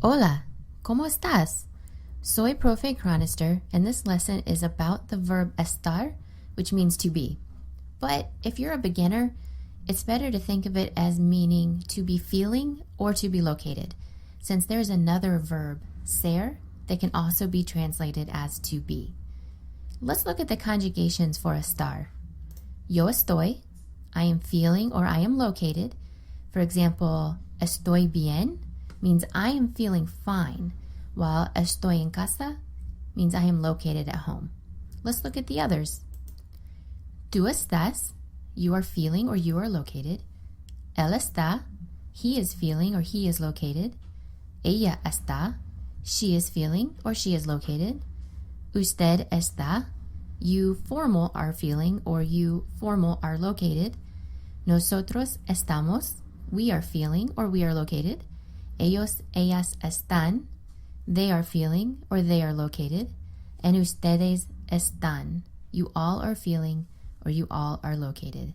Hola, ¿cómo estás? Soy Profe Chronister, and this lesson is about the verb estar, which means to be. But if you're a beginner, it's better to think of it as meaning to be feeling or to be located, since there's another verb, ser, that can also be translated as to be. Let's look at the conjugations for estar. Yo estoy, I am feeling or I am located. For example, estoy bien means I am feeling fine, while estoy en casa means I am located at home. Let's look at the others. Tú estás, you are feeling or you are located. Él está, he is feeling or he is located. Ella está, she is feeling or she is located. Usted está, you formal are feeling or you formal are located. Nosotros estamos, we are feeling or we are located. Ellos, ellas están, they are feeling or they are located. And ustedes están, you all are feeling or you all are located.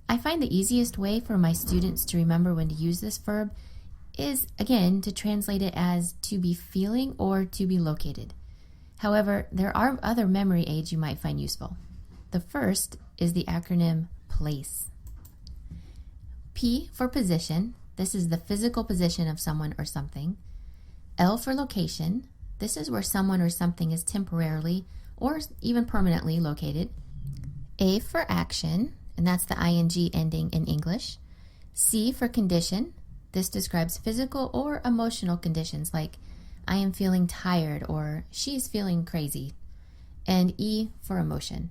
I find the easiest way for my students to remember when to use this verb is, again, to translate it as to be feeling or to be located. However, there are other memory aids you might find useful. The first is the acronym PLACE. P for position. This is the physical position of someone or something. L for location. This is where someone or something is temporarily or even permanently located. A for action, and that's the ing ending in English. C for condition. This describes physical or emotional conditions like I am feeling tired or she's feeling crazy. And E for emotion.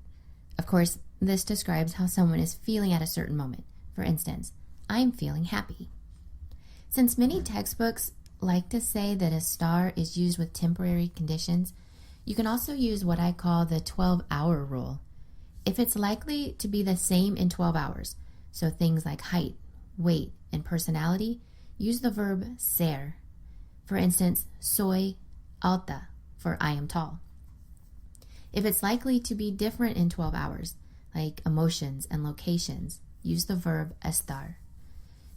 Of course, this describes how someone is feeling at a certain moment. For instance, I am feeling happy. Since many textbooks like to say that estar is used with temporary conditions, you can also use what I call the 12-hour rule. If it's likely to be the same in 12 hours, so things like height, weight, and personality, use the verb ser. For instance, soy alta for I am tall. If it's likely to be different in 12 hours, like emotions and locations, use the verb estar.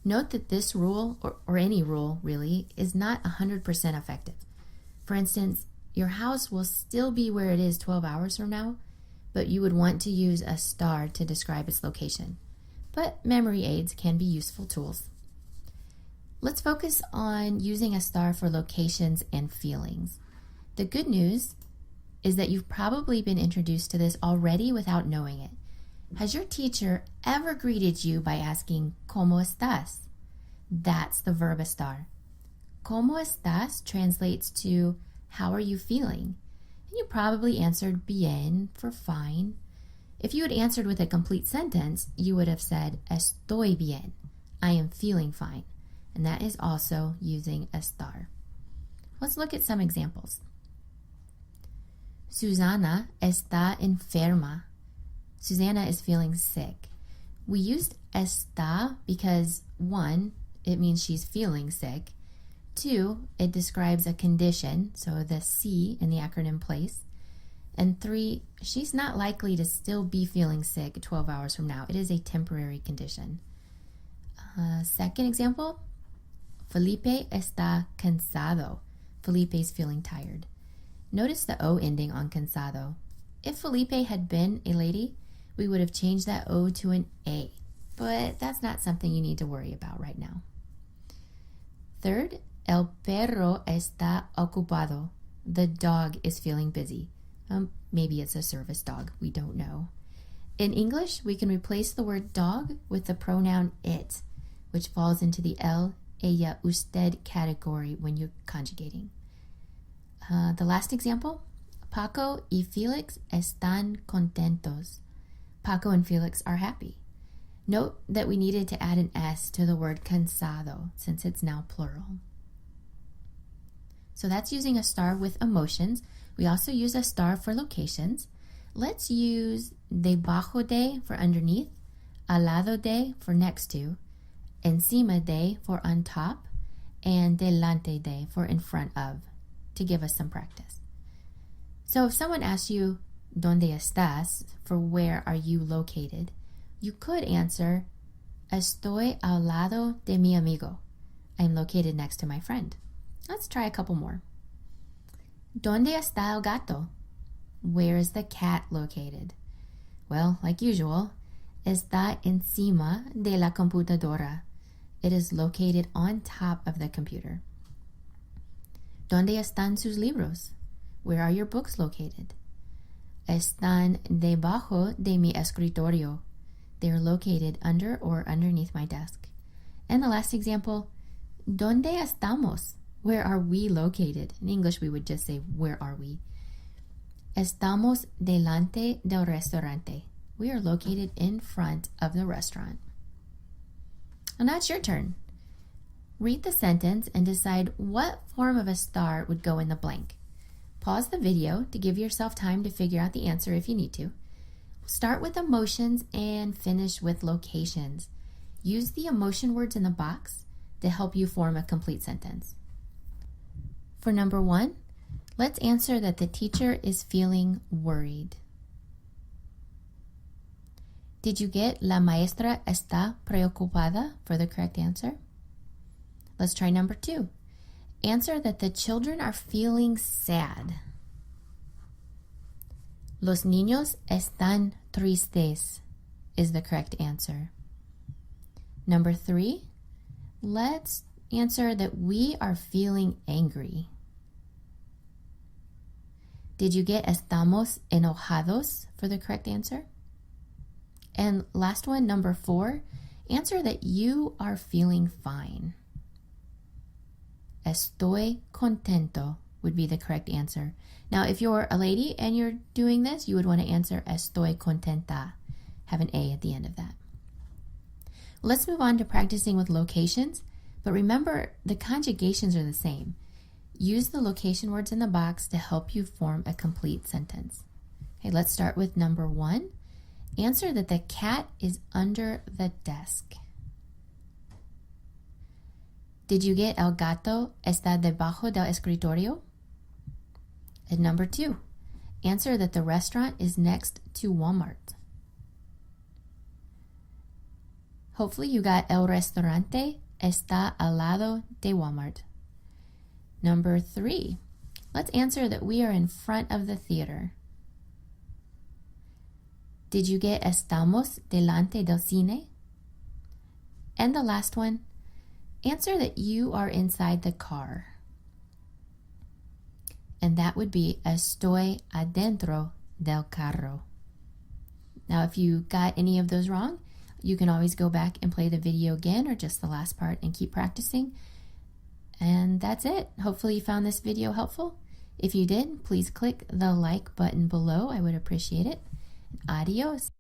Note that this rule, or any rule really, is not 100% effective. For instance, your house will still be where it is 12 hours from now, but you would want to use estar to describe its location. But memory aids can be useful tools. Let's focus on using estar for locations and feelings. The good news is that you've probably been introduced to this already without knowing it. Has your teacher ever greeted you by asking, ¿Cómo estás? That's the verb estar. ¿Cómo estás translates to, how are you feeling? And you probably answered bien for fine. If you had answered with a complete sentence, you would have said, estoy bien. I am feeling fine. And that is also using estar. Let's look at some examples. Susana está enferma. Susanna is feeling sick. We used está because 1, it means she's feeling sick. 2, it describes a condition, so the C in the acronym PLACE. And 3, she's not likely to still be feeling sick 12 hours from now. It is a temporary condition. Second example, Felipe está cansado. Felipe is feeling tired. Notice the O ending on cansado. If Felipe had been a lady, we would have changed that O to an A, but that's not something you need to worry about right now. Third, el perro está ocupado. The dog is feeling busy. Maybe it's a service dog, we don't know. In English, we can replace the word dog with the pronoun it, which falls into the él, ella, usted category when you're conjugating. The last example, Paco y Felix están contentos. Paco and Felix are happy. Note that we needed to add an S to the word cansado since it's now plural. So that's using estar with emotions. We also use estar for locations. Let's use debajo de for underneath, al lado de for next to, encima de for on top, and delante de for in front of, to give us some practice. So if someone asks you, ¿Dónde estás? For where are you located? You could answer, Estoy al lado de mi amigo. I am located next to my friend. Let's try a couple more. ¿Dónde está el gato? Where is the cat located? Well, like usual, está encima de la computadora. It is located on top of the computer. ¿Dónde están sus libros? Where are your books located? Están debajo de mi escritorio. They are located under or underneath my desk. And the last example, ¿dónde estamos? Where are we located? In English, we would just say, where are we? Estamos delante del restaurante. We are located in front of the restaurant. And now it's your turn. Read the sentence and decide what form of estar would go in the blank. Pause the video to give yourself time to figure out the answer if you need to. Start with emotions and finish with locations. Use the emotion words in the box to help you form a complete sentence. For number 1, let's answer that the teacher is feeling worried. Did you get la maestra está preocupada for the correct answer? Let's try number 2. Answer that the children are feeling sad. Los niños están tristes is the correct answer. Number 3, let's answer that we are feeling angry. Did you get estamos enojados for the correct answer? And last one, number 4, answer that you are feeling fine. Estoy contento would be the correct answer. Now, if you're a lady and you're doing this, you would want to answer estoy contenta. Have an A at the end of that. Let's move on to practicing with locations, but remember the conjugations are the same. Use the location words in the box to help you form a complete sentence. Okay, let's start with number 1. Answer that the cat is under the desk. Did you get el gato está debajo del escritorio? And number 2, answer that the restaurant is next to Walmart. Hopefully you got el restaurante está al lado de Walmart. Number 3, let's answer that we are in front of the theater. Did you get estamos delante del cine? And the last one, answer that you are inside the car. And that would be estoy adentro del carro. Now, if you got any of those wrong, you can always go back and play the video again or just the last part and keep practicing. And that's it. Hopefully you found this video helpful. If you did, please click the like button below. I would appreciate it. Adios.